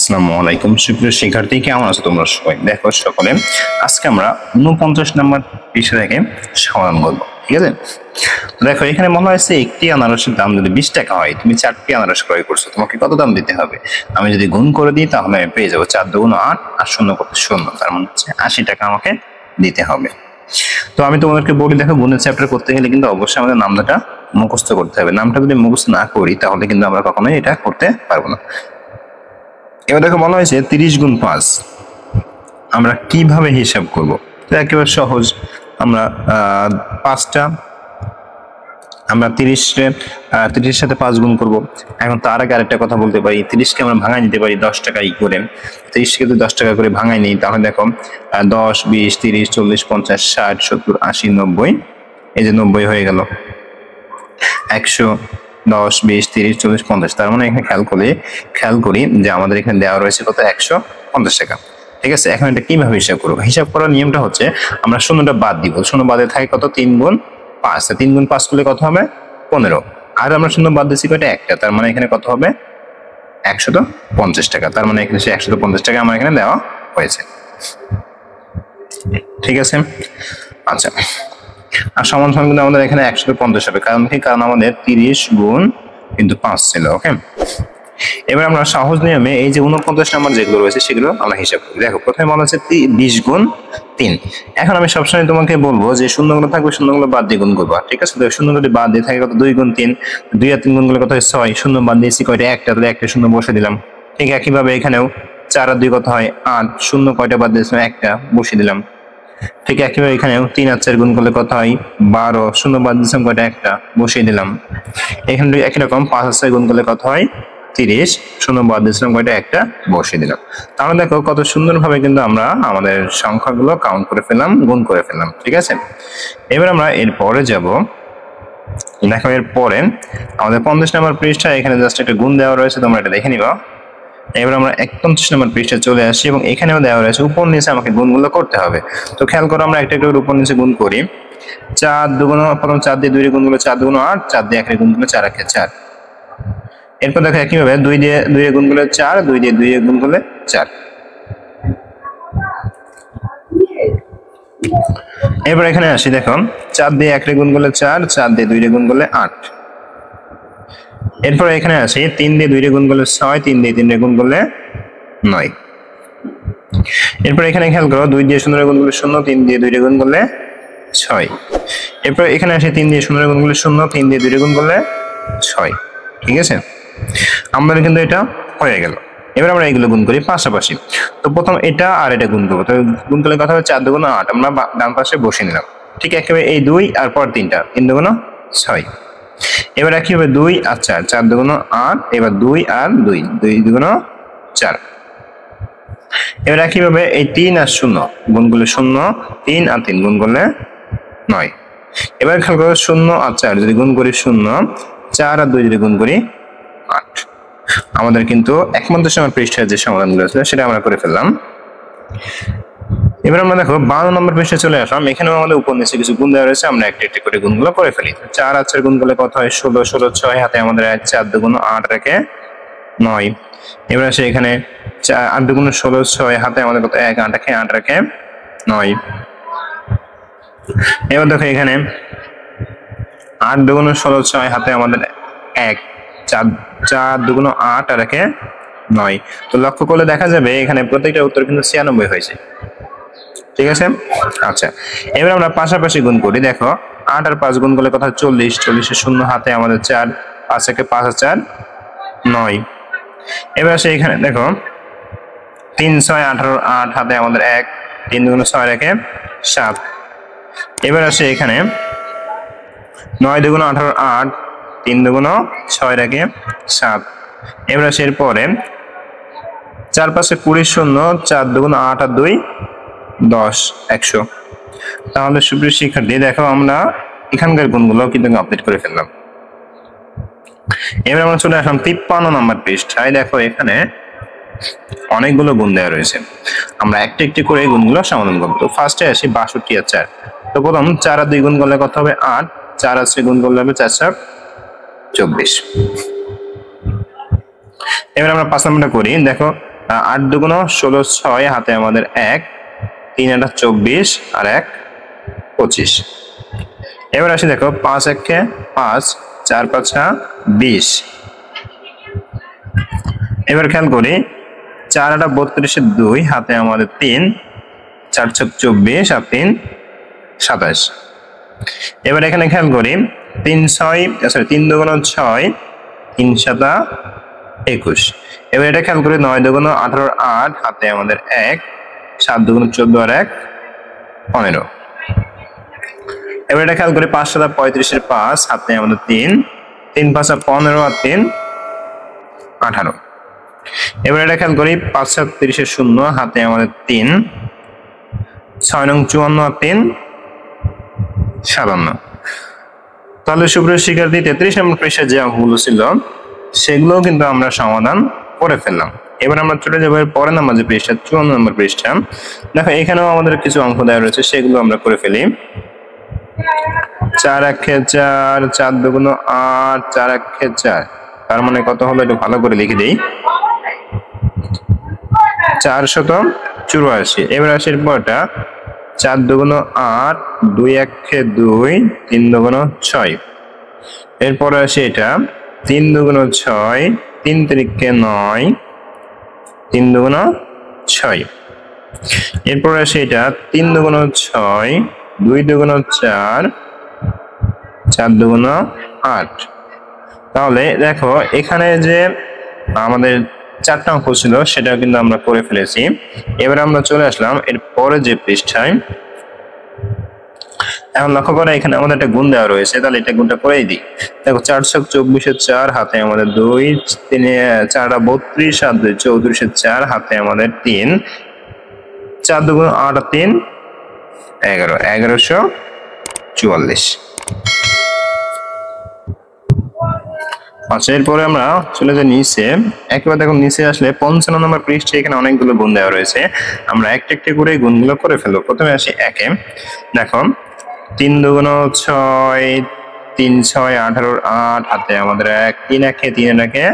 আসসালামু আলাইকুম সুপ্রিয় শিক্ষার্থী, কেমন আছো তোমরা সবাই? দেখো সকলে, আজকে আমরা 49 নম্বর পৃষ্ঠা থেকে সমাধান করবো। ঠিক আছে, দেখো এখানে বলা হয়েছে একটি আনারসের দাম যদি 20 টাকা হয়, তুমি 4টি আনারস ক্রয় করছো, তোমাকে কত দাম দিতে হবে? আমি যদি গুণ করে দিই তাহলে আমি পেয়ে যাবো 4 দুগুণ 8 আর 0 কত 0, তার মানে হচ্ছে 80 টাকা আমাকে দিতে হবে। তো আমি তোমাদেরকে বলি, দেখো গুণের চ্যাপ্টার করতে গেলে কিন্তু অবশ্যই আমাদের নামটা মুখস্থ করতে হবে। নামটা যদি মুখস্থ না করি তাহলে কিন্তু আমরা কখনোই এটা করতে পারবো না। এবার দেখো বলা হয়েছে 30 গুণ 5 আমরা কিভাবে হিসাব করব? তো একেবারে সহজ, আমরা 5টা আমরা 30 সাথে 5 গুণ করব। এখন তার আগে আরেকটা কথা বলতে পারি, 30কে আমরা ভাঙাই নিতে পারি 10 টাকাই করে। 30কে যদি 10 টাকা করে ভাঙাই নিই তাহলে দেখো 10 20 30 40 50 60 70 80 90, এই যে 90 হয়ে গেল। 100 10 20 30 40 50, তার মানে এখানে খেয়াল করি যে আমাদের এখানে দেওয়া রয়েছে কত 150 টাকা। ঠিক আছে, এখন এটা কিভাবে হিসাব করবো? হিসাব করার নিয়মটা হচ্ছে আমরা শূন্যটা বাদ দিব। শূন্য বাদে থাকে কত 3 গুণ 5, 3 গুণ 5 করলে কত হবে 15, আর আমরা শূন্য বাদ দিচ্ছি কয়টা একটা, তার মানে এখানে কত হবে 150 টাকা। তার মানে এখানে 150 টাকা আমার এখানে দেওয়া হয়েছে। ঠিক আছে, আচ্ছা, আর সমান সমান কিন্তু আমাদের এখানে 150 হবে। কারণ কি? কারণ আমাদের 30 গুণ কিন্তু 5 ছিল। ওকে, এবার আমরা সহজ নিয়মে এই যে 49 নম্বর যেগুলো রয়েছে সেগুলো আমরা হিসাব করি। দেখো প্রথমে বলা হচ্ছে 20 গুণ 3। এখন আমি সবসময় তোমাকে বলবো যে শূন্যগুলো থাকবে, শূন্যগুলো বাদ দিয়ে গুণ করবা। ঠিক আছে, তো শূন্যগুলো বাদ দিয়ে থাকে কত 2 গুণ 3, 2 আর 3 গুণ করলে কত হয় 6, শূন্য বাদ দিয়েছি কয়টা একটা, তাহলে একটা শূন্য বসে দিলাম। ঠিক একইভাবে এখানেও 4 আর 2 কত হয় 8, শূন্য কয়টা বাদ দিয়েছিলাম একটা বসিয়ে দিলাম। ঠিক একইভাবে এখানেও 3 আর 4 গুণ করলে কত হয় 12, শূন্য বাদ দিয়েছিলাম কয়টা একটা বসিয়ে দিলাম। এখানে একই রকম 5 আর 6 গুণ করলে কত হয় 30, শূন্য বাদ দিয়েছিলাম কয়টা একটা বসিয়ে দিলাম। তাহলে দেখো কত সুন্দরভাবে কিন্তু আমরা আমাদের সংখ্যাগুলো কাউন্ট করে ফেললাম, গুণ করে ফেললাম। ঠিক আছে, এবার আমরা এর পরে যাব। দেখো এর পরে আমাদের 50 নম্বর পৃষ্ঠা, এখানে জাস্ট একটা গুণ দেওয়া রয়েছে, তোমরা এটা দেখে নিবা। এবার আমরা 51 নম্বর পৃষ্ঠায় চলে আসি এবং এখানেও দেওয়া রয়েছে উপর নিচে আমাকে গুণগুলো করতে হবে। তো খেয়াল করো, আমরা একটা একটা করে উপর নিচে গুণ করি। 4 দুগুণ, প্রথম 4 দিয়ে 2 এর গুণ করলে 4 দুগুণ 8, 4 দিয়ে 1 এর গুণ করলে 4 একে 4। এরপর দেখো একইভাবে 2 দিয়ে 2 এর গুণ করলে 4, 2 দিয়ে 2 এর গুণ করলে 4। এরপর এখানে আসি, দেখো 4 দিয়ে 1 এর গুণ করলে 4, 4 দিয়ে 2 এর গুণ করলে 8। এরপর এখানে আসি 3 দিয়ে 2 এর গুণ করলে 6, 3 দিয়ে 3 এর গুণ করলে 9। এরপর এখানে খেয়াল করো 2 দিয়ে 0 এর গুণ করলে 0, 3 দিয়ে 2 এর গুণ করলে 6। এরপর এখানে আসি 3 দিয়ে 0 এর গুণ করলে 0, 3 দিয়ে 2 এর গুণ করলে 6। ঠিক আছে, আমাদের কিন্তু এটা হয়ে গেল। এবার আমরা এগুলো গুণ করি পাশাপাশি। তো প্রথম এটা আর এটা গুণ করবো, তো গুণ করলে কথা হবে 4 দুগুণ 8, আমরা ডান পাশে বসে নিলাম। ঠিক একেবারে এই 2 আর পর 3টা, 3 দুগুণ 6। এবার একইভাবে 2 আর 4, 4 দুগুণ 8, এবার 2 আর 2, 2 দুগুণ 4। এবার একইভাবে এই 3 আর 0 গুণ করলে 0, 3 আর 3 গুণ করলে 9। এবার খেয়াল করো 0 আর 4 যদি গুণ করি 0, 4 আর 2 যদি গুণ করি 8। আমাদের কিন্তু 51 নম্বর পৃষ্ঠায় যে সমাধানগুলো আছে সেটা আমরা করে ফেললাম। এবার আমরা দেখো 52 নম্বর পৃষ্ঠায় চলে আসলাম। এখানেও আমাদের উপর নিচে কিছু গুণ দেওয়া রয়েছে, আমরা একটা একটা করে গুণগুলো করে ফেলি। 4 আর 4 গুণ করলে কত হয় 16, 16 6 হাতে আমাদের 4 দুগুণ 8 রেখে 9। এবার আসে এখানে 8 দুগুণ 16, 6 হাতে আমাদের কত 1, 8 রেখে 8 রেখে 9। এবার দেখো এখানে 8 দুগুণ 16, 6 হাতে আমাদের 1, 4 দুগুণ 8 আর একে 9। তো লক্ষ্য করলে দেখা যাবে এখানে প্রত্যেকটা উত্তর কিন্তু 96 হয়েছে। ঠিক আছে, আচ্ছা, এবার আমরা পাশাপাশি গুণ করি। দেখো 8 আর 5 গুণ করলে কথা 40, 40 এর শূন্য হাতে আমাদের 4, 5 একে 5 আর 4 9। এবার আসে এখানে দেখো 3 6 18, 8 হাতে আমাদের 1, 3 দুগুণ 6 রেখে 7। এবার আসে এখানে 9 দুগুণ 18, 8, 3 দুগুণ 6 রেখে 7। এবার আসে এরপরে 4 5 20 শূন্য, 4 দুগুণ 8 আর 2 10, 100। তাহলে সুপ্রিয় শিক্ষার্থী দেখো আমরা এখানকার গুণগুলো কিন্তু আপডেট করে ফেললাম। এবার আমরা চলে আসলাম 53 নম্বর পৃষ্ঠায়। দেখো এখানে অনেকগুলো গুণ দেওয়া রয়েছে, আমরা একটা একটি করে এই গুণগুলো সমাধান করবো। তো ফার্স্টে আসি 62 আর 4। তো প্রথম 4 আর 2 গুণ করলে কত হবে 8, 4 আর 6 গুণ করলে হবে 4 4 24। এবার আমরা 5 নম্বরটা করি। দেখো 8 দুগুণ 16, 6 হাতে আমাদের 1, 3 8 24 আর 1 25। এবার আসি দেখো 5 1 5, 4 5 20। এবার খেয়াল করি 4 8 32 2 হাতে আমাদের 3, 4 6 24 আর 3 27। এবার এখানে খেয়াল করি 3 দুগুণ 6, 3 7 21। এবার এটা খেয়াল করি 9 দুগুণ 18 8 হাতে আমাদের 1, 7 দুগুণ 14 আর 1 15। এবার এটা খেয়াল করি 5 7 35 5 হাতে আমাদের 3, 3 5 15 আর 3 18। এবার এটা খেয়াল করি 5 7 30 0 হাতে আমাদের 3, 6 9 54 আর 3 57। তাহলে সুপ্রিয় শিক্ষার্থী 33 নম্বর পৃষ্ঠায় যে অঙ্কগুলো ছিল সেগুলো কিন্তু আমরা সমাধান করে ফেললাম। এবার আমরা চলে যাবো পরের নাম্বার যে পৃষ্ঠা 54 নম্বর পৃষ্ঠা। দেখো এখানেও আমাদের কিছু অঙ্ক দেওয়া রয়েছে, সেগুলো আমরা করে ফেলি। 4 1 4, 4 দুগুণ 8, 4 1 4। তার মানে কত হলো একটু ভালো করে লিখে দেই, 484। এবার আসি পরটা 4 দুগুণ 8, 2 1 2, 3 দুগুণ 6। এরপরে আসি এটা 3 দুগুণ 6, 3 3 9, 3 দুগুণ 6। এরপরে আসি এটা 3 দুগুণ 6, 2 দুগুণ 4, 4 দুগুণ 8। তাহলে দেখো এখানে যে আমাদের 4টা অঙ্ক ছিল সেটাও কিন্তু আমরা করে ফেলেছি। এবার আমরা চলে আসলাম এর পরে যে পৃষ্ঠায়। এখন লক্ষ্য করো এখানে আমাদের একটা গুণ দেওয়া রয়েছে, তাহলে এটা গুণটা করেই দিই। দেখো 4 6 24 4 হাতে আমাদের 2, 3 4 32 আর 2 34 4 হাতে আমাদের 3, 4 দুগুণ 8 আর 3 11, 1144। আচ্ছা এরপরে আমরা চলে যাই নিচে। একবার দেখো নিচে আসলে 55 নম্বর পৃষ্ঠে এখানে অনেকগুলো গুণ দেওয়া রয়েছে, আমরা একটা একটা করে গুণগুলো করে ফেলবো। প্রথমে আসি 1 এ। দেখো 3 দুগুণ 6, 3 6 18 8 হাতে আমাদের 1, 3 1 3 1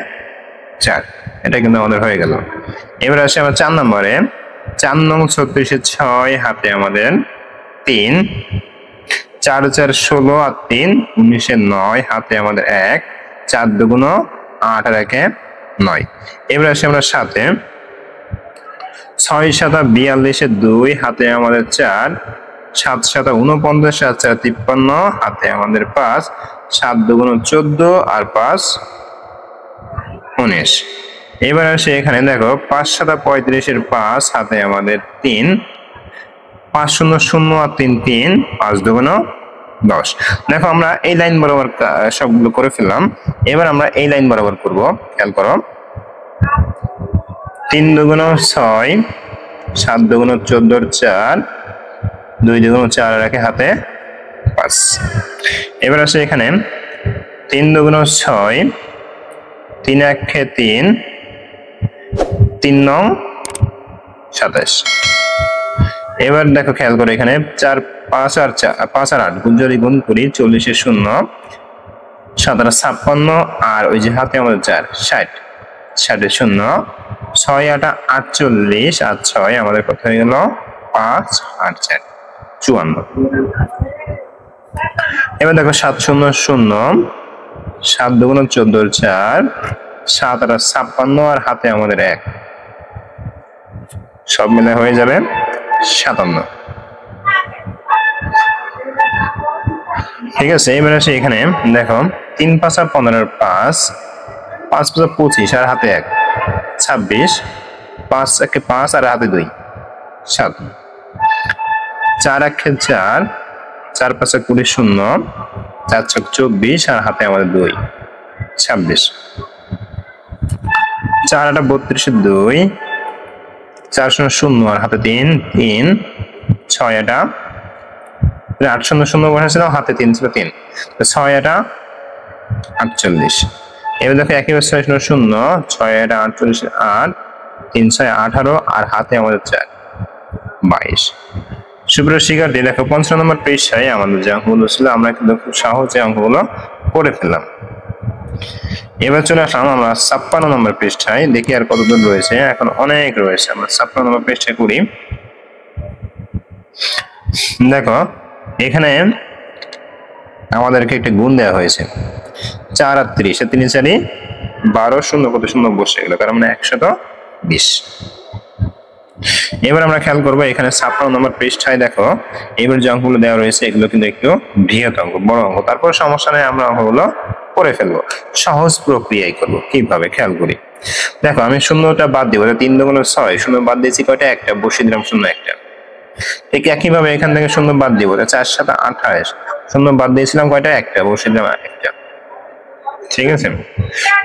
4। এটা কিন্তু আমাদের হয়ে গেল। এবার আসি আমরা 4 নম্বরে। 4 নং 36 6 হাতে আমাদের 3, 4 4 16 আর 3 19 9 হাতে আমাদের 1, 4 দুগুণ 8 আর 1 9। এবার আসি আমরা 7 এ। 6 7 42 2 হাতে আমাদের 4, 7 7 49 আর 4 53 হাতে আমাদের 5, 7 দুগুণ 14 আর 5 19। এবার আসি এখানে দেখো 5 7 35 5 হাতে আমাদের 3, 5 0 0 আর 3 3, 5 দুগুণ 10। দেখো আমরা এই লাইন বরাবর সবগুলো করে ফেললাম। এবার আমরা এই লাইন বরাবর করব। খেয়াল করো 3 দুগুণ 6, 7 দুগুণ 14 4, 2 দুগুণ 4 আর 1 হাতে 5। এবার আসে এখানে 3 দুগুণ 6, 3 1 3, 3 9 27। এবার দেখো খেয়াল করে এখানে 4 5 আর 8 গুণ যদি গুণ করি 40 এর 0, 7 56 আর ওই যে হাতে আমাদের 4 60, 60 এর 0, 6 8 48 আর 6 আমাদের কত হয়ে গেল 5 8 4 54। এবার দেখো 7 0 0, 7 দুগুণ 14 4, 7 8 56 আর হাতে আমাদের 1, সব মিলে হয়ে যাবে 57। ঠিক আছে। এবার আসে এখানে দেখো 3 5 15 5, 5 5 25 আর হাতে 1 26, 5 1 5 আর হাতে 2 7, 4 1 4, 4 5 20 0, 4 6 24 আর হাতে আমাদের 2 26, 4 8 32 2, 4 0 0 আর হাতে 3 3, 6 8 8 0 0 বসাচ্ছিলাম, হাতে 3 ছিল 3, 6 8 48। এবার দেখো একইভাবে 6 0 0, 6 8 48 8, 3 6 18 আর হাতে আমাদের 4 22। সুপ্রিয় শিক্ষার্থী দেখো 55 নম্বর পৃষ্ঠায় আমাদের যে অঙ্কগুলো ছিল আমরা কিন্তু খুব সহজে অঙ্কগুলো করে ফেললাম। এবার চলে আসলাম আমরা 56 নম্বর পৃষ্ঠায়, দেখি আর কতদূর রয়েছে, এখন অনেক রয়েছে। আমরা 56 নম্বর পৃষ্ঠায় করি। দেখো এখানে আমাদেরকে একটা গুণ দেওয়া হয়েছে, 4 আর 30, 3 4 12, শূন্য কত শূন্য বসে গেল, কারণ মানে 120। এবার আমরা খেয়াল করবো এখানে 56 নম্বর পৃষ্ঠায় দেখো এবার যে অঙ্কগুলো দেওয়া রয়েছে এগুলো কিন্তু একটু বৃহৎ অঙ্ক, বড় অঙ্ক। তারপর সমস্যা নেই, আমরা অঙ্কগুলো করে ফেলবো, সহজ প্রক্রিয়ায় করবো। কিভাবে খেয়াল করি, দেখো আমি শূন্যটা বাদ দিব, 3 দুগুণ 6, শূন্য বাদ দিয়েছি কয়টা, একটা, বসিয়ে দিলাম শূন্য একটা। ঠিক একইভাবে এখান থেকে শূন্য বাদ দিব, 4 7 28, শূন্য বাদ দিয়েছিলাম কয়টা, একটা, বসিয়ে দিলাম একটা। ঠিক আছে,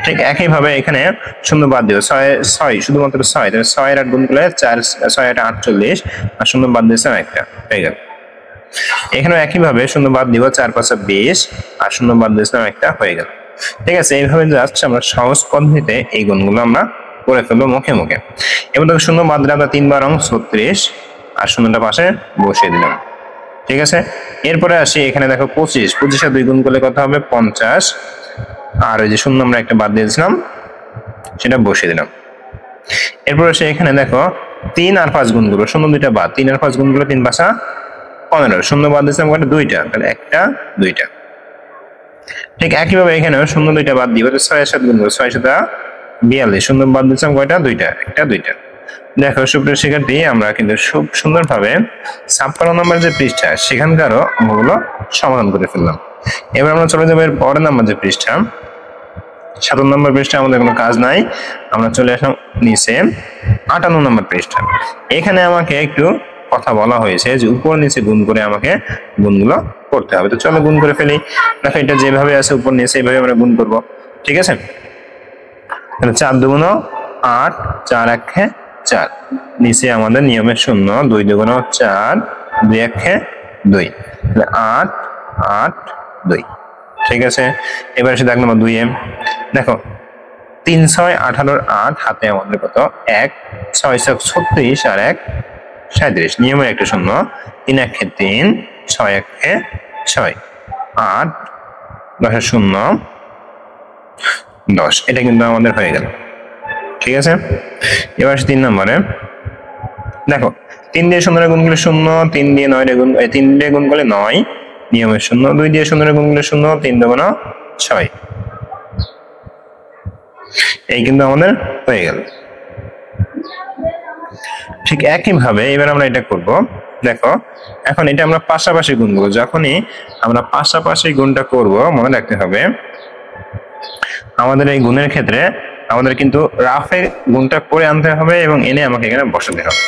ঠিক একইভাবে এখানে শূন্য বাদ দিব, 6 শুধুমাত্র 6, 6 এর 8 গুণ করলে 4, 6 8 48, আর শূন্য বাদ দিয়েছিলাম একটা, হয়ে গেল। এখানে একইভাবে শূন্য বাদ দিব, 4 5 20, আর শূন্য বাদ দিয়েছিলাম একটা, হয়ে গেল। ঠিক আছে, এইভাবে জাস্ট আমরা সহজ পদ্ধতিতে এই গুণগুলো আমরা করে ফেলবো মুখে মুখে। এবার দেখো শূন্য বাদ দিলে আমরা 3 12 36, আর শূন্যটা পাশে বসিয়ে দিলাম। ঠিক আছে, এরপরে আসি এখানে দেখো 25, 25 আর 2 গুণ করলে কত হবে, 50, আর ওই যে শূন্য আমরা একটা বাদ দিয়েছিলাম সেটা বসিয়ে দিলাম। এরপর আসে এখানে দেখো 3 আর 5 গুণ করবো, শূন্য 2টা বাদ, 3 আর 5 গুণ করলে 3 5 15, শূন্য বাদ দিয়েছিলাম কয়টা, 2টা, তাহলে একটা 2টা। ঠিক একইভাবে এখানে শূন্য 2টা বাদ দিব, 6 এর 7 গুণ করবো, 6 7 42, শূন্য বাদ দিয়েছিলাম কয়টা, 2টা, একটা 2টা। দেখো সুপ্রিয় শিক্ষার্থী, আমরা কিন্তু খুব সুন্দরভাবে 56 নম্বর যে পৃষ্ঠা সেখানকারও অঙ্কগুলো সমাধান করে ফেললাম। এবার আমরা চলে যাবো এর পরের নাম্বার যে পৃষ্ঠা, 57 নম্বর পৃষ্ঠা, আমাদের কোনো কাজ নাই। আমরা চলে আসলাম নিচে 58 নম্বর পৃষ্ঠা। এখানে আমাকে একটু কথা বলা হয়েছে যে উপর নিচে গুণ করে আমাকে গুণগুলো করতে হবে। তো চলো গুণ করে ফেলি। দেখো এটা যেভাবে আছে উপর নিচে এইভাবে আমরা গুণ করব। ঠিক আছে, তাহলে 4 2 8, 4 1 4, নিচে আমাদের নিয়মের শূন্য, 2 2 4, 2 1 2, 8 8 2। ঠিক আছে, এবার এসে দেখ নম্বর 2 এ, দেখো 3 6 18 8, হাতে আমাদের কত, 1, 6 6 36, আর 1 37, নিয়মের একটা শূন্য, 3 1 3, 6 1 6, 8 10 0 10, এটা কিন্তু আমাদের হয়ে গেল। ঠিক আছে, এবার 3 নম্বরে দেখো 3 দিয়ে 0 গুণ করলে 0, 3 দিয়ে 9 গুণ, 3 দিয়ে গুণ করলে 9, নিয়মের 0, 2 দিয়ে 0 গুণ করলে 0, 3 2 6, এই কিন্তু আমাদের হয়ে গেল। ঠিক একইভাবে এবার আমরা এটা করব। দেখো এখন এটা আমরা পাশাপাশি গুণ করব, যখনই আমরা পাশাপাশি গুণটা করব মনে রাখতে হবে আমাদের এই গুণের ক্ষেত্রে আমাদের কিন্তু রাফে গুণটা করে আনতে হবে এবং এনে আমাকে এখানে বসাতে হবে।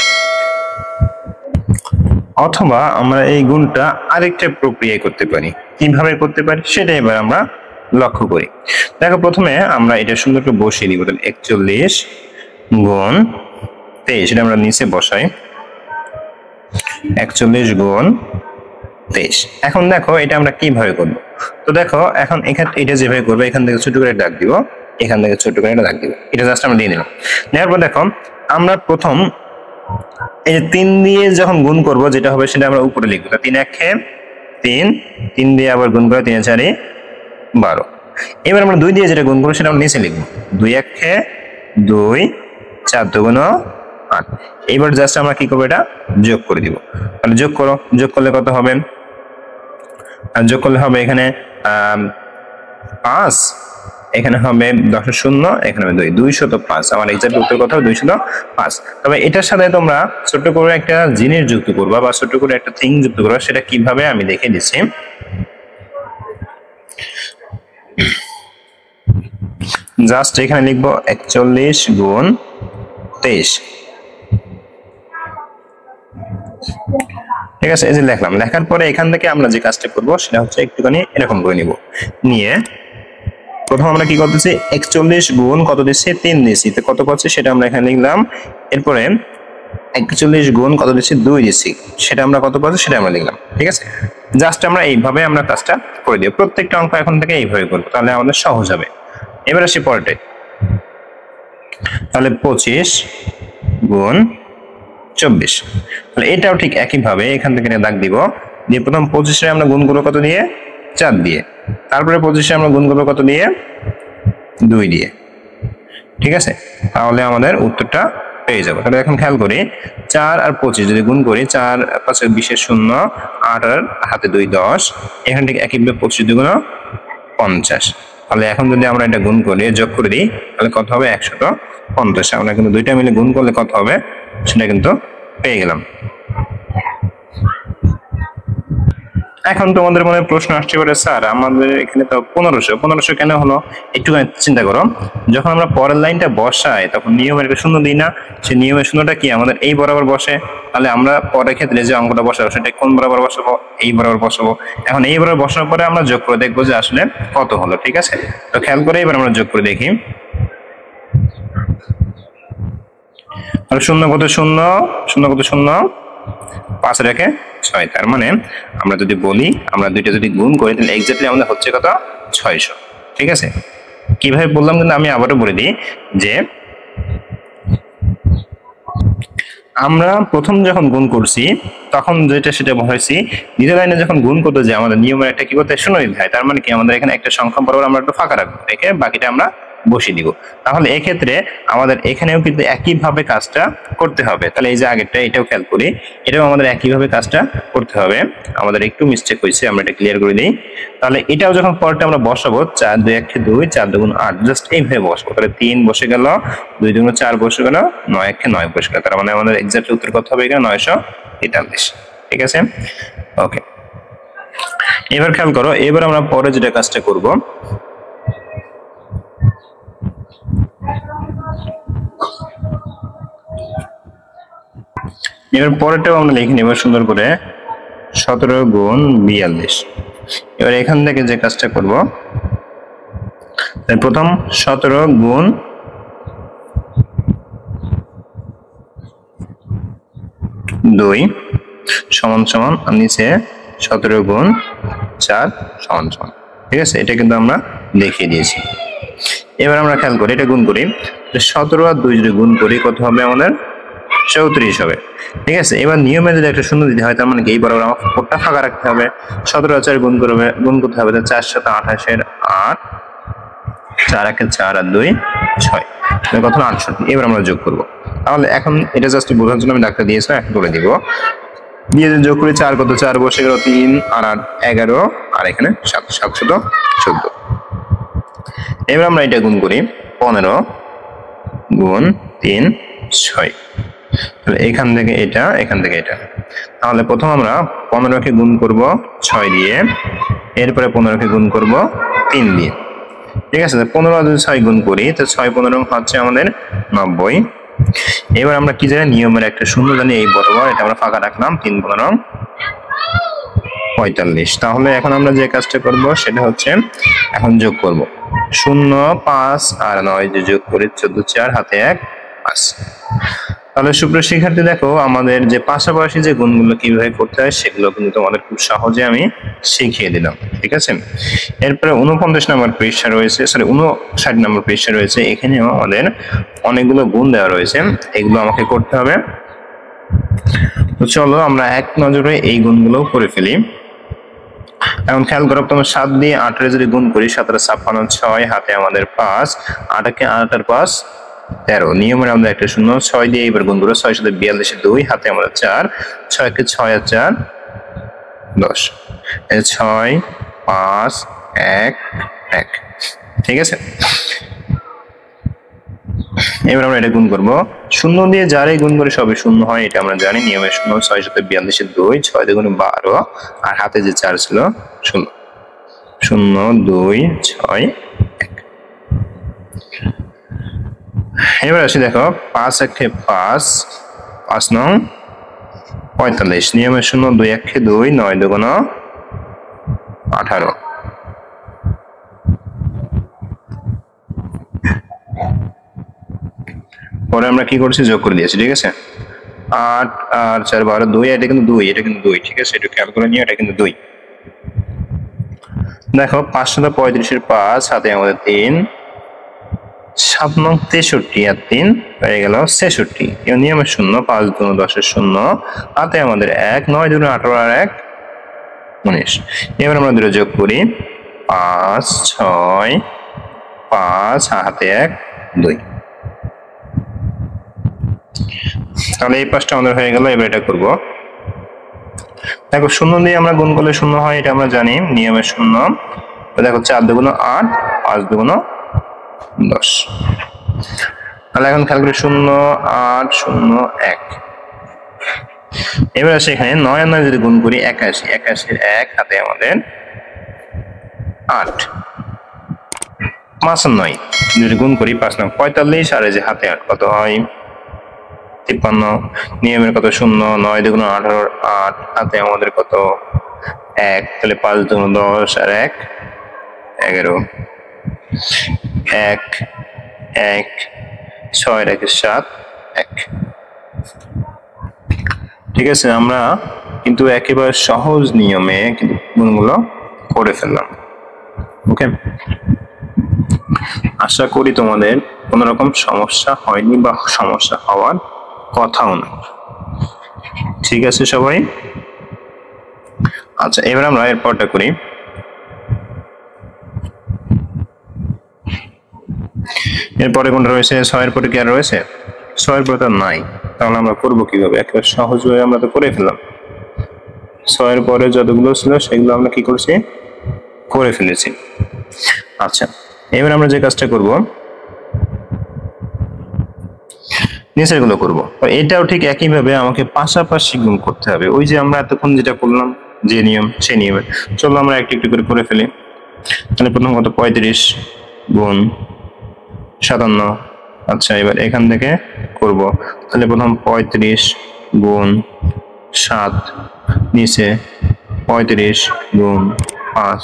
অথবা আমরা এই গুণটা আরেকটা প্রক্রিয়ায় করতে পারি, কিভাবে করতে পারি সেটা এবার আমরা লক্ষ্য করি। দেখো প্রথমে আমরা এটা সুন্দর করে বসিয়ে দিব, তাহলে 41 গুণ 23, এটা আমরা নিচে বসাই, 41 গুণ 23। এখন দেখো এটা আমরা কিভাবে করব। তো দেখো এখন এখানে এটা যেভাবে করবো, এখান থেকে ছোট করে ডাক দিব, এখান থেকে ছোট করে এটা ডাক দিব, এটা জাস্ট আমরা দিয়ে দিলাম। দেওয়ার পর দেখো আমরা প্রথম এই যে 3 দিয়ে যখন গুণ করব যেটা হবে সেটা আমরা উপরে লিখবো, 3 1 3, 3 দিয়ে আবার গুণ করে 3 4 12। এবার আমরা 2 দিয়ে যেটা গুণ করবো সেটা আমরা নিচে লিখবো, 2 1 2, 4 2 8। এইবার জাস্ট আমরা কি করবো, এটা যোগ করে দিব। তাহলে যোগ করো, যোগ করলে কত হবে, আর যোগ করলে হবে এখানে 5, এখানে হবে 10 0, এখানে হবে 2, 205। আমার এক্সাক্ট উত্তর কত হবে, 205। তবে এটার সাথে তোমরা ছোট করে একটা জিনিস যুক্ত করবা বা ছোট করে একটা থিং যুক্ত করবা, সেটা কিভাবে আমি দেখে দিচ্ছি। জাস্ট এখানে লিখবো 41 গুণ 23। ঠিক আছে, এই যে লিখলাম, লেখার পরে এখান থেকে আমরা যে কাজটা করব সেটা হচ্ছে একটুখানি এরকম করে নিব, নিয়ে প্রথম আমরা কি করতেছি, 41 গুণ কত দিচ্ছি, 3 দিচ্ছি, তো কত করছে সেটা আমরা এখানে লিখলাম। এরপরে 41 গুণ কত দিচ্ছি, 2 দিচ্ছি, সেটা আমরা কত পাচ্ছি সেটা আমরা লিখলাম। ঠিক আছে, জাস্ট আমরা এইভাবে আমরা কাজটা করে দিই, প্রত্যেকটা অঙ্ক এখন থেকে এইভাবে করবো, তাহলে আমাদের সহজ হবে। এবার আসি পরেরটাই, তাহলে 25 গুণ 24, তাহলে এটাও ঠিক একইভাবে এখান থেকে দাগ দিব, দিয়ে প্রথম 25 আমরা গুণ করবো কত দিয়ে, 4 দিয়ে, তারপরে 25 আমরা গুণ করবো কত দিয়ে, 2 দিয়ে, ঠিক আছে? তাহলে আমাদের উত্তরটা পেয়ে যাবো। তাহলে এখন খেয়াল করি 4 আর 25 যদি গুণ করি, 4 5 20 0, 8 আর হাতে 2 10, এখান থেকে একইভাবে 25 2 50। তাহলে এখন যদি আমরা এটা গুণ করে যোগ করে দিই তাহলে কত হবে? 150। আমরা কিন্তু দুইটা মিলে গুণ করলে কত হবে সেটা কিন্তু পেয়ে গেলাম। এখন তোমাদের মনে প্রশ্ন আসতে পারে, স্যার আমাদের এখানে তো 1500 কেন হলো? একটু চিন্তা করো, যখন আমরা পরের লাইনটা বসাই তখন নিয়মের একটা শূন্য দিই না? সেই নিয়মের শূন্যটা কি আমাদের এই বরাবর বসে। তাহলে আমরা পরের ক্ষেত্রে যে অঙ্কটা বসাবো সেটা কোন বরাবর বসাবো? এই বরাবর বসাবো। এখন এই বরাবর বসানোর পরে আমরা যোগ করে দেখবো যে আসলে কত হলো, ঠিক আছে? তো খেয়াল করে এবার আমরা যোগ করে দেখি। শূন্য কত? শূন্য কত? 5 রেখে 6। তার মানে আমরা যদি বলি, আমরা দুইটা যদি গুণ করি তাহলে এক্স্যাক্টলি আমাদের হচ্ছে কত? 600, ঠিক আছে? কিভাবে বললাম কিন্তু আমি আবারও বলে দিই যে আমরা প্রথম যখন গুণ করছি তখন যেটা সেটা বলেছি, দ্বিতীয় লাইনে যখন গুণ করতে যাই আমাদের নিয়মের একটা কি করতে শূন্য দিতে হয়। তার মানে কি আমাদের এখানে একটা সংখ্যা বরাবর আমরা একটু ফাঁকা রাখবো, রেখে বাকিটা আমরা বসিয়ে দিব। তাহলে এক্ষেত্রে আমাদের এখানেও কিন্তু একইভাবে কাজটা করতে হবে। তাহলে এই যে আগেরটা এটাও খেয়াল করি, এটাও আমাদের একইভাবে কাজটা করতে হবে। আমাদের একটু মিস্টেক হয়েছে, আমরা এটা ক্লিয়ার করে দিই। তাহলে এটাও যখন পরটা আমরা বসাবো 4 2 1 2, 4 2 8, জাস্ট এইভাবে বসবো। তাহলে 3 বসে গেল, 2 2 4 বসে গেল, 9 1 9 বসে গেল। তার মানে আমাদের এক্সাক্ট উত্তর কত হবে? এখানে 943, ঠিক আছে? ওকে, এবার খেয়াল করো, এবার আমরা পরে যেটা কাজটা করব, এবার পরেরটাও আমরা লিখে নেব সুন্দর করে, 17 গুণ 42। এবার এখান থেকে যে কাজটা করব, প্রথম 17 গুণ 2 সমান সমান নিচে 17 গুণ 4 সমান সমান, ঠিক আছে? এটা কিন্তু আমরা দেখিয়ে দিয়েছি। এবার আমরা খেয়াল করি, এটা গুণ করি, 17 আর 2 যদি গুণ করি কত হবে? আমাদের 34 হবে, ঠিক আছে? এবার নিয়মে যদি একটা শূন্য দিতে হয় তার মানে কি এই বরাবর আমার কোডটা ফাঁকা রাখতে হবে। 17 আর 4 গুণ করতে হবে, 4 7 28 8, 4 1 4 আর 2 6, কত? 68। এবার আমরা যোগ করব। তাহলে এখন এটা জাস্ট বোঝার জন্য আমি ডাক্তার দিয়েছি, এখন করে দিব। দিয়ে যোগ করে 4 কত? 4 বসে গেল, 3 আর 8 11, আর এখানে 7 714। এবার আমরা এটা গুণ করি, 15 গুণ 3 6। তাহলে এখান থেকে এটা, এখান থেকে এটা। তাহলে প্রথম আমরা 15কে গুণ করব 6 দিয়ে, এরপরে 15কে গুণ করব 3 দিয়ে, ঠিক আছে? 15 আর যদি 6 গুণ করি তো 6 15 হচ্ছে আমাদের 90। এবার আমরা কি জানি? নিয়মের একটা শূন্য জানি, এই বরাবর এটা আমরা ফাঁকা রাখলাম, 3 15 45। তাহলে এখন আমরা যে কাজটা করব সেটা হচ্ছে এখন যোগ করব, 0 5 আর 9 যে যোগ করে 14 4 হাতে 1 5। তাহলে সুপ্রিয় শিক্ষার্থী দেখো, আমাদের যে পাশাপাশি যে গুণগুলো কিভাবে করতে হয় সেগুলো কিন্তু তোমাদের খুব সহজে আমি শিখিয়ে দিলাম, ঠিক আছে? এরপরে 49 নম্বর পৃষ্ঠা রয়েছে, 59 নম্বর পৃষ্ঠা রয়েছে, এখানেও আমাদের অনেকগুলো গুণ দেওয়া রয়েছে, এগুলো আমাকে করতে হবে। তো চলো আমরা এক নজরে এই গুণগুলো করে ফেলি। এখন খেয়াল করো, তোমার 7 দিয়ে 8 যদি গুণ করি, 7 56 6 হাতে আমাদের 5, 8 আর 5 13। নিয়মের আমরা একটা শূন্য, 6 দিয়ে এবার গুণ করবো, 6 সাথে 42 2 হাতে আমাদের 4, 6 কে 6 আর 4 10, 6 5 1 1, ঠিক আছে? এবার আমরা এটা গুণ করবো, শূন্য দিয়ে যারাই গুণ করে সবই শূন্য হয়, এটা আমরা জানি। নিয়মের শূন্য, 6 সাথে 42 2, 6 দিয়ে গুণ 12, আর হাতে যে 4 ছিল 0 0 2 6 1। এবার আসি, দেখো 5 1 5, 5 9 45। নিয়মের শূন্য, 2 1 2, 9 2 18। পরে আমরা কি করছি? যোগ করে দিয়েছি, ঠিক আছে? 8 আর 4 12 2, এটা কিন্তু 2, এটা কিন্তু 2, ঠিক আছে? একটু খেয়াল করে নিও, এটা কিন্তু 2। দেখো 5 সাথে 35 এর 5 হাতে আমাদের 3, 7 9 63 আর 3 হয়ে গেল 66। এই নিয়মের শূন্য, 5 2 10 এর 0 হাতে আমাদের 1, 9 2 18 আর 1 19। এবার আমরা দুটো যোগ করি, 5 6 5 হাতে 1 2। তাহলে এই পাঁচটা আমাদের হয়ে গেল। এবার এটা করব। দেখো শূন্য দিয়ে আমরা গুণ করলে শূন্য হয়, এটা আমরা জানি, নিয়মের শূন্য। দেখো 4 দুগুণ 8, 5 দুগুণ 10। তাহলে এখন খেয়াল করি 0 8 0 1। এবার আসে এখানে 9 আর 9 যদি গুণ করি 81, 81 1 হাতে আমাদের 8, 5 আর 9 যদি গুণ করি 5 9 45, আর এই যে হাতে 8 কত হয় 53। নিয়মের কত 0, 9 দুগুণ 18, 8 হাতে আমাদের কত 1, তাহলে 5 দুগুণ 10 আর 1 11, 1 1 6 আর 1 7 1। ঠিক আছে, আমরা কিন্তু একেবারে সহজ নিয়মে কিন্তু গুণগুলো করে ফেললাম। ওকে, আশা করি তোমাদের কোনো রকম সমস্যা হয়নি বা সমস্যা হওয়ার কথাও না। ঠিক আছে সবাই? আচ্ছা, এবার আমরা এরপরটা করি। এরপরে কোনটা রয়েছে? 6 এর পরে কি আর রয়েছে? 6 এর পরে তো নাই। তাহলে আমরা করবো কিভাবে? একেবারে সহজভাবে আমরা তো করে ফেললাম। 6 এর পরে যতগুলো ছিল সেগুলো আমরা কি করছি? করে ফেলেছি। আচ্ছা, এবার আমরা যে কাজটা করব নিচের গুলো করবো। এটাও ঠিক একইভাবে আমাকে পাশাপাশি গুণ করতে হবে। ওই যে আমরা এতক্ষণ যেটা করলাম যে নিয়ম, সেই নিয়মে চলো আমরা একটু একটু করে ফেলি। তাহলে প্রথম কত 35 গুণ 57। আচ্ছা, এবার এখান থেকে করব। তাহলে প্রথম 35 গুণ 7, নিচে 35 গুণ 5।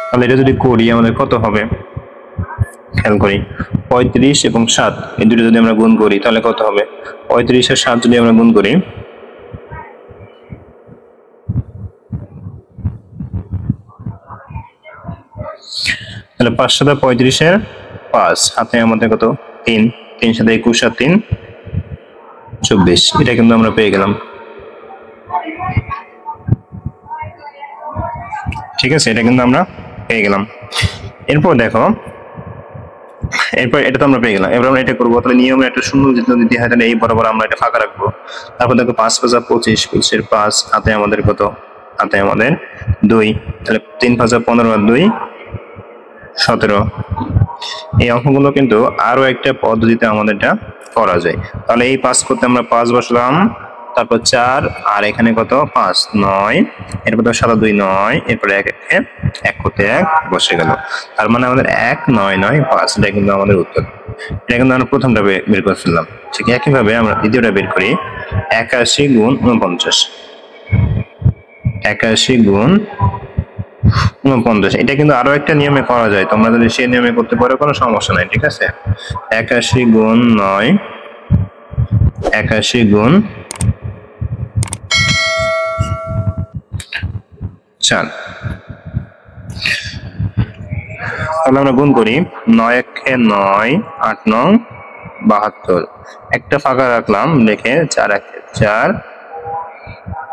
তাহলে এটা যদি করি আমাদের কত হবে? খেয়াল করি 35 এবং 7 এই দুটো যদি আমরা গুণ করি তাহলে কত হবে? 35 আর 7 যদি আমরা গুণ করি তাহলে 5 7 35 এর 5 হাতে আমাদের কত 3, 3 7 21 আর 3 24। এটা কিন্তু আমরা পেয়ে গেলাম। ঠিক আছে, এটা কিন্তু আমরা পেয়ে গেলাম। এরপর দেখো, এরপর এটা তো আমরা পেয়ে গেলাম। এবার আমরা এটা করবো। তাহলে নিয়মে একটা শূন্য যদি দিতে হয় তাহলে এই বরাবর আমরা এটা ফাঁকা রাখবো। তারপর দেখো 5 5 25, 25 এর 5 হাতে আমাদের কত? হাতে আমাদের 2। তাহলে 3 5 15 আর 2 17। এই অঙ্কগুলো কিন্তু আরো একটা পদ্ধতিতে আমাদের এটা করা যায়। তাহলে এই 5 করতে আমরা 5 বসালাম, তারপর 4 আর এখানে কত 5 9, এরপর 7 2 9, এরপর 1 করতে 1 বসে গেল। তার মানে আমাদের 1 9 9 5, এটা কিন্তু আমাদের উত্তর। এটা কিন্তু আমরা প্রথমটা বের করে ফেললাম। ঠিক একইভাবে আমরা দ্বিতীয়টা বের করি। 81 গুণ 49, 81 গুণ 49। এটা কিন্তু আরো একটা নিয়মে করা যায়, তোমরা যদি সেই নিয়মে করতে পারো কোনো সমস্যা নাই। ঠিক আছে, 81 গুণ 9, 81 গুণ 4। তাহলে আমরা গুণ করি 9 1 9, 8 9 72। একটা ফাঁকা রাখলাম, লিখে 4 1 4,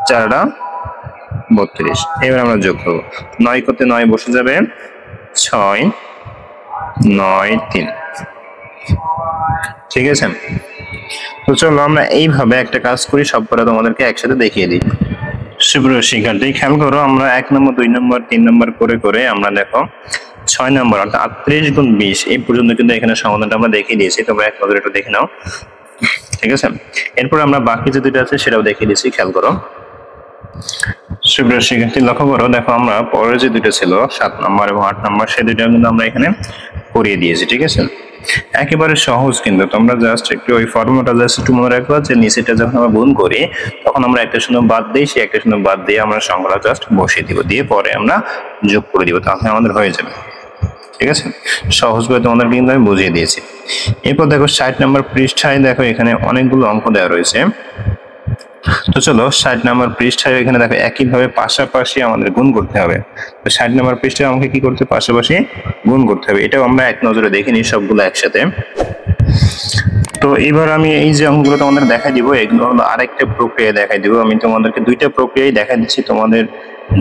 4 32। এবার আমরা যোগ করবো। 9 করতে 9 বসে যাবে, 6 9 3। ঠিক আছে, তো চলো আমরা এইভাবে একটা কাজ করি, সবকটা তোমাদেরকে একসাথে দেখিয়ে দিই। সুপ্রিয় শিক্ষার্থী খেয়াল করো, আমরা 1 নম্বর 2 নম্বর 3 নম্বর করে করে আমরা দেখো 6 নম্বর অর্থাৎ 38 গুণ 20 এই পর্যন্ত কিন্তু এখানে সমাধানটা আমরা দেখিয়ে দিয়েছি। তোমরা এক নজরে একটু দেখে নাও। ঠিক আছে, এরপর আমরা বাকি যে দুটো আছে সেটাও দেখিয়ে দিয়েছি। খেয়াল করো সুপ্রিয় শিক্ষার্থী, লক্ষ্য করো, দেখো আমরা পরের যে দুটো ছিল 7 নম্বর এবং 8 নম্বর সেই দুটো কিন্তু আমরা এখানে করিয়ে দিয়েছি। ঠিক আছে, একেবারে সহজ, কিন্তু তোমরা জাস্ট একটু ওই ফর্মুলাটা জাস্ট একটু মনে রাখবা যে নিচেটা যখন আমরা গুণ করি তখন আমরা একটা শূন্য বাদ দিই, সেই একটা শূন্য বাদ দিয়ে আমরা সংখ্যাটা জাস্ট বসিয়ে দিব, দিয়ে পরে আমরা যোগ করে দিব, তাহলে আমাদের হয়ে যাবে। ঠিক আছে, সহজভাবে তোমাদেরকে কিন্তু আমি বুঝিয়ে দিয়েছি। এরপর দেখো 60 নম্বর পৃষ্ঠায় দেখো এখানে অনেকগুলো অঙ্ক দেওয়া রয়েছে। তো চলো 60 নম্বর পৃষ্ঠায় এখানে দেখো একইভাবে পাশাপাশি আমাদের গুণ করতে হবে। তো 60 নম্বর পৃষ্ঠায় আমাকে কি করতে হবে? পাশাপাশি গুণ করতে হবে। এটাও আমরা এক নজরে দেখে নিই সবগুলো একসাথে। তো এবার আমি এই যে অঙ্কগুলো তোমাদের দেখাই দিব, এগুলো হলো আরেকটা প্রক্রিয়া দেখাই দিব। আমি তোমাদেরকে দুইটা প্রক্রিয়াই দেখাই দিচ্ছি, তোমাদের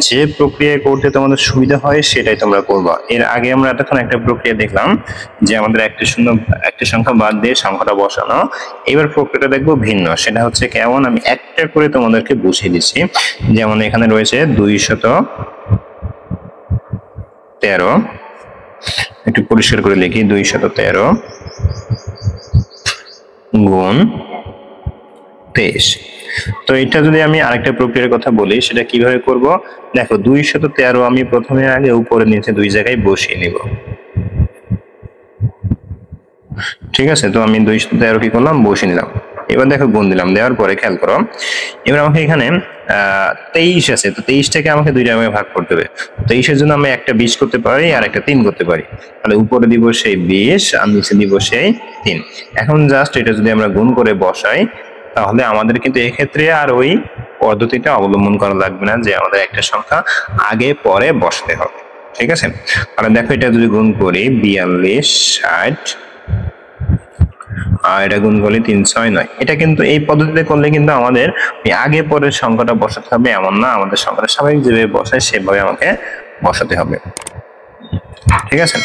যে প্রক্রিয়া করতে তোমাদের সুবিধা হয় সেটাই তোমরা করবা। এর আগে আমরা এতক্ষণ একটা প্রক্রিয়া দেখলাম যে আমাদের একটা সংখ্যা বাদ দিয়ে সংখ্যাটা বসানো। এবার প্রক্রিয়াটা দেখবো ভিন্ন, সেটা হচ্ছে কেমন আমি একটা করে তোমাদেরকে বুঝিয়ে দিচ্ছি। যেমন এখানে রয়েছে 213, একটু পরিষ্কার করে লিখি, 213 গুণ 23। তো এটা যদি আমি আরেকটা প্রক্রিয়ার কথা বলি সেটা কিভাবে করব, দেখো 213 আমি প্রথমে আগে উপরে নিচে দুই জায়গায় বসিয়ে নিব। ঠিক আছে, তো আমি 213 কি করলাম, বসিয়ে নিলাম। এবার দেখো গুণ দিলাম, দেওয়ার পরে খেয়াল করো এবার আমাকে এখানে 23 আছে, তো 23টাকে আমাকে দুইটা ভাগে ভাগ করতে হবে। 23-এর জন্য আমি একটা 20 করতে পারি আর একটা 3 করতে পারি। তাহলে উপরে দিব সেই 20 আর নিচে দিব সেই 3। এখন জাস্ট এটা যদি আমরা গুণ করে বসাই তাহলে আমাদের কিন্তু এক্ষেত্রে আর ওই পদ্ধতিটা অবলম্বন করা লাগবে না যে আমাদের একটা সংখ্যা আগে পরে বসাতে হবে। ঠিক আছে, তাহলে দেখো এটা যদি গুণ করি 42, 60 আর এটা গুণ করলে 369। এটা কিন্তু এই পদ্ধতিতে করলে কিন্তু আমাদের আগে পরের সংখ্যাটা বসাতে হবে এমন না, আমাদের সংখ্যাটা স্বাভাবিক যেভাবে বসায় সেভাবে আমাকে বসাতে হবে। ঠিক আছে,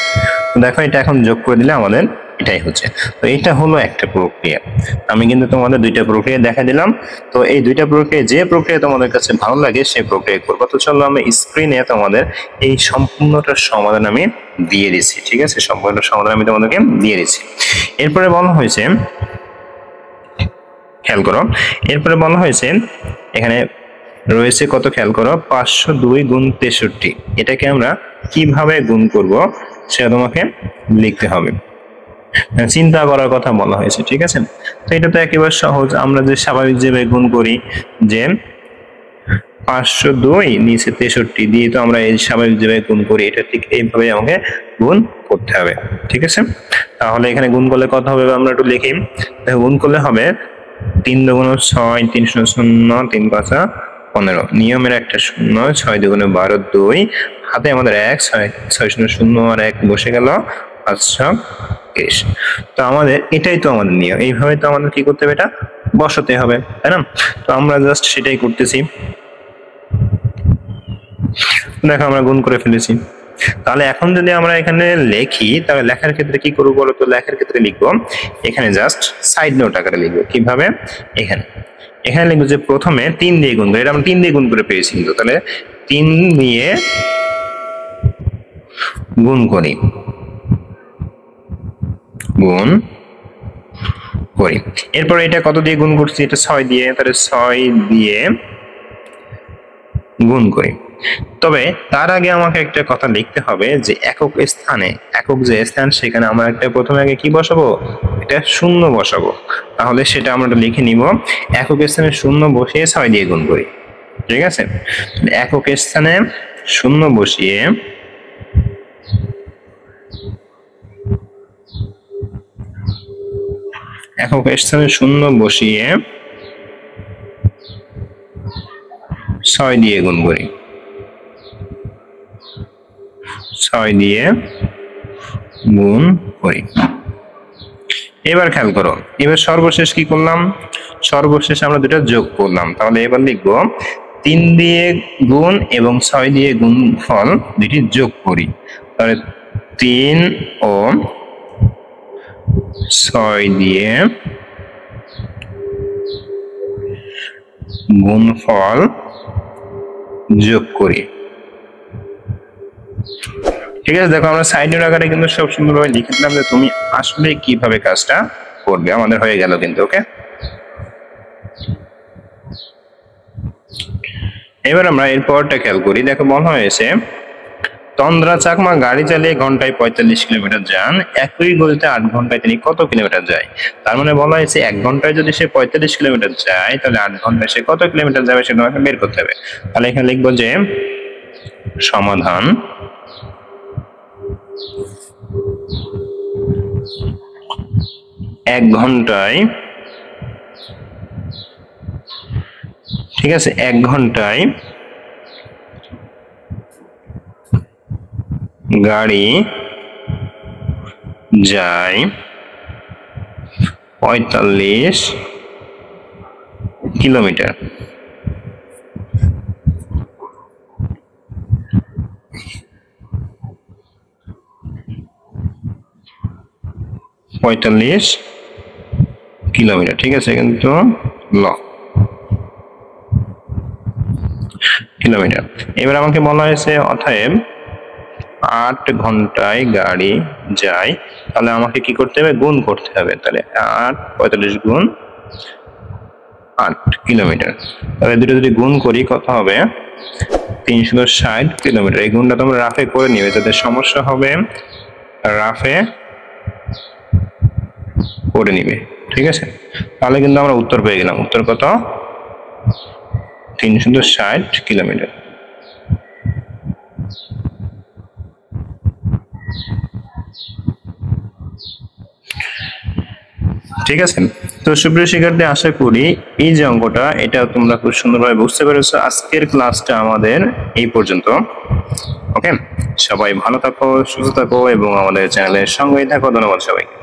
তো দেখো এটা এখন যোগ করে দিলে আমাদের এটাই হচ্ছে। তো এটা হলো একটা প্রক্রিয়া, আমি কিন্তু তোমাদের দুইটা প্রক্রিয়া দেখা দিলাম। তো এই দুইটা প্রক্রিয়া যে প্রক্রিয়া তোমাদের কাছে ভালো লাগে সেই প্রক্রিয়া করবো। তো চলো আমি স্ক্রিনে তোমাদের এই সম্পূর্ণটার সমাধান আমি দিয়ে দিচ্ছি। ঠিক আছে, সম্পূর্ণটার সমাধান আমি তোমাদেরকে দিয়ে দিচ্ছি। এরপরে বলা হয়েছে, খেয়াল করো, এরপরে বলা হয়েছে এখানে রয়েছে কত, খেয়াল করো 502 গুণ 63। এটাকে আমরা কিভাবে গুণ করব সেটা তোমাকে লিখতে হবে, চিন্তা করার কথা বলা হয়েছে। ঠিক আছে, তো এটা তো একেবারে সহজ, আমরা যে স্বাভাবিক যেভাবে গুণ করি যে 502 নিচে 63 দিয়ে তো আমরা এই স্বাভাবিক যেভাবে গুণ করি এটা ঠিক এইভাবে আমাকে গুণ করতে হবে। ঠিক আছে, তাহলে এখানে গুণ করলে কত হবে আমরা একটু লিখি। দেখো গুণ করলে হবে 3 দুগুণ 6, 3 শূন্য 0, 3 পাঁচা 15, নিয়মের একটা 0, 6 দুগুণে 12, 2 হাতে আমাদের 1, 6 শূন্য 0 আর 1 বসে গেল, 5 ছক 20। তো আমাদের এটাই তো আমাদের নিয়ম, এইভাবে তো আমাদের কি করতে হবে, এটা বসাতে হবে, তাই না? তো আমরা জাস্ট সেটাই করতেছি। দেখো আমরা গুণ করে ফেলেছি। তাহলে এখন যদি আমরা এখানে লিখি তাহলে লেখার ক্ষেত্রে কি করবো বলো তো, লেখার ক্ষেত্রে লিখবো এখানে জাস্ট সাইড নোট আকারে লিখবো। কিভাবে, এখানে লিখবো যে প্রথমে 3 দিয়ে গুণ করি, এটা আমরা 3 দিয়ে গুণ করে পেয়েছি, কিন্তু তাহলে 3 দিয়ে গুণ করি, এরপর এটা কত দিয়ে গুণ করছি, এটা 6 দিয়ে, তাহলে 6 দিয়ে গুণ করি। তবে তার আগে আমাকে একটা কথা লিখতে হবে যে একক স্থানে, একক যে স্থান সেখানে আমরা একটা প্রথমে আগে কি বসাবো, এটা শূন্য বসাবো। তাহলে সেটা আমরা লিখে নিব, একক স্থানে শূন্য বসিয়ে 6 দিয়ে গুণ করি। ঠিক আছে, একক স্থানে শূন্য বসিয়ে একক স্থানে শূন্য বসিয়ে 6 দিয়ে গুণ করি, 6 দিয়ে গুণ করি। এবার খেয়াল করো, এবার সর্বশেষ কি করলাম, সর্বশেষ আমরা দুটো যোগ করলাম। তাহলে এবার লিখবো 3 দিয়ে গুণ এবং 6 দিয়ে গুণ ফল দুটি যোগ করি। তাহলে 3 ও 6 দিয়ে গুণফল যোগ করি। ঠিক আছে, দেখো আমরা সাইড নোট আকারে কিন্তু সব সুন্দরভাবে লিখে দিলাম যে তুমি আসলে কিভাবে কাজটা করবে। আমাদের হয়ে গেল কিন্তু। ওকে, এবার আমরা এর পরটা খেয়াল করি। দেখো বলা হয়েছে তন্দ্রা চাকমা গাড়ি চালিয়ে ঘন্টায় 45 কিলোমিটার যান, একই গতিতে 8 ঘন্টায় তিনি কত কিলোমিটার যায়? তার মানে বলা হয়েছে 1 ঘন্টায় যদি সে 45 কিলোমিটার যায় তাহলে 8 ঘন্টায় সে কত কিলোমিটার যাবে সেটা আমাকে বের করতে হবে। তাহলে এখানে লিখবো যে সমাধান এক ঘন্টায়, ঠিক আছে, 1 ঘন্টায় গাড়ি যায় 45 কিলোমিটার। 45 কিলোমিটার, ঠিক আছে, কিন্তু কিলোমিটার। এবার আমাকে বলা হয়েছে অতএব 8 ঘন্টায় গাড়ি যায়, তাহলে আমাকে কি করতে হবে, গুণ করতে হবে। তাহলে 45 গুণ 8 কিলোমিটার, তাহলে দুটো যদি গুণ করি কত হবে, 360 কিলোমিটার। এই গুণটা তোমরা রাফে করে নিবে, যাদের সমস্যা হবে রাফে করে নিবে, ঠিক আছে। তাহলে কিন্তু আমরা উত্তর পেয়ে গেলাম। উত্তর কত, 360 কিলোমিটার। ঠিক আছে। তো সুপ্রিয় শিক্ষার্থী, আশা করি এই যে অঙ্কটা এটা তোমরা খুব সুন্দরভাবে বুঝতে পেরেছো। আজকের ক্লাসটা আমাদের এই পর্যন্ত। ওকে, সবাই ভালো থাকো, সুস্থ থাকো এবং আমাদের চ্যানেলের সঙ্গেই থাকো। ধন্যবাদ সবাইকে।